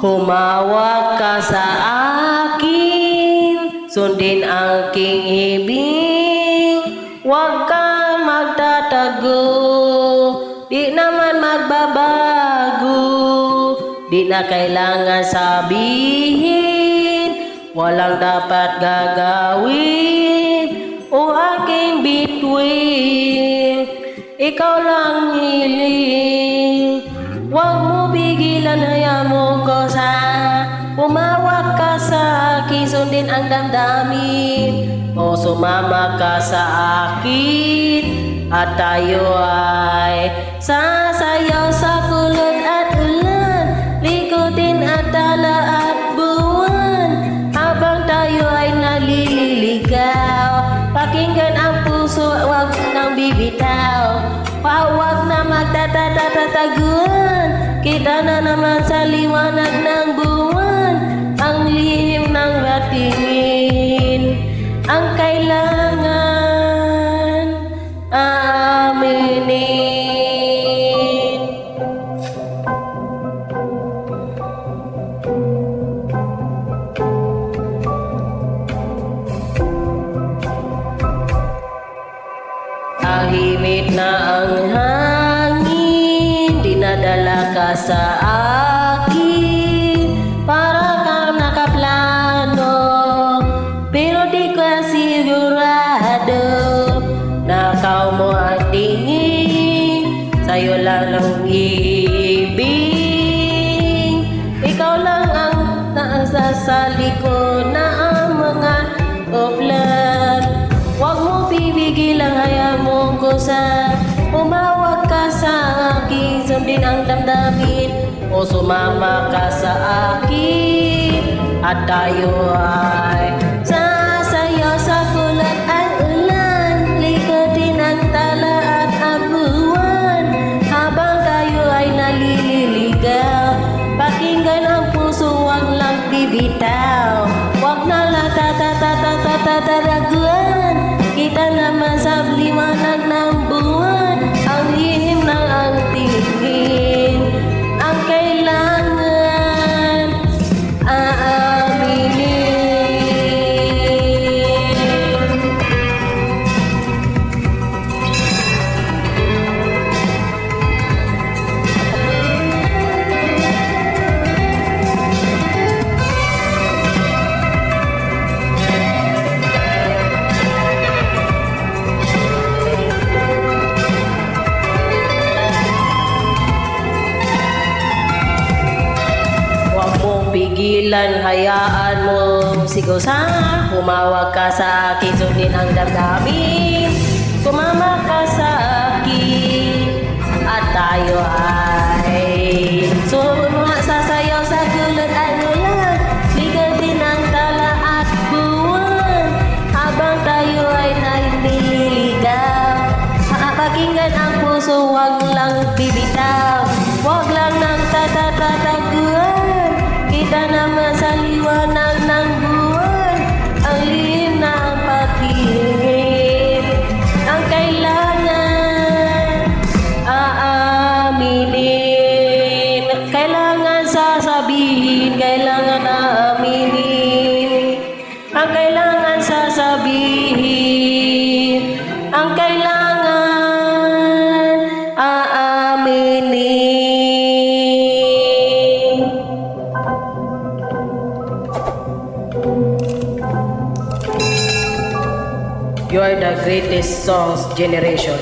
Humawak ka sa akin, sundin ang aking ibig. Huwag kang magtatago, di naman magbabago. Di na kailangan sabihin, walang dapat gagawin o aking bituin. Ikaw lang hiling, huwag mo pigilan, hayaan mo ko sa umawak ka sa akin, sundin ang damdamin o sumama ka sa akin at tayo ay sasayaw sa kulot at ulan, likutin at tala at buwan habang tayo ay naliligaw. Pakinggan ang puso, wag nang bibitaw, huwag na magtatataguan. Kita na naman sa liwanag ng buwan, ang lihim ng batingin. Ang kailangan aaminin. Tahimik na ang hangin, dinadala ka sa akin, para kang nakaplano, pero di ko sigurado. Nakaw mo ang tingin, sa'yo lang ang ibig. Ikaw lang ang nasa sa likod na ang mga of love. Huwag mo pipigilan, hayaan mo ko sa umawak ka sa akin, sundin ang damdamin o sumama ka sa akin at tayo ay sasayaw sa kulot at ulan, likutin ang tala at abuan habang tayo ay naliligaw. Pakinggan ang puso, wag lang bibitaw, wag na lang tataraguan. Kita naman sa liwanag ng buwan, ang lihim ng ang tingin. Ang kailangan aaminin. Pigilan, hayaan mo sigaw sa humawak ka sa akin, sundin ang damdamin, sumama ka sa akin at tayo ay sasayaw sa kulot at ulan, likutin ang tala at buwan habang tayo ay naliligaw. Pakinggan ang puso, wag lang bibitaw, wag lang nang tatataguan. Kita naman sa liwanag ng buwan, ang lihim ng patingin. Ang kailangan aaminin, kailangan sasabihin, kailangan aaminin. Ang kailangan sasabihin, ang kailangan aaminin. You are the greatest songs generation.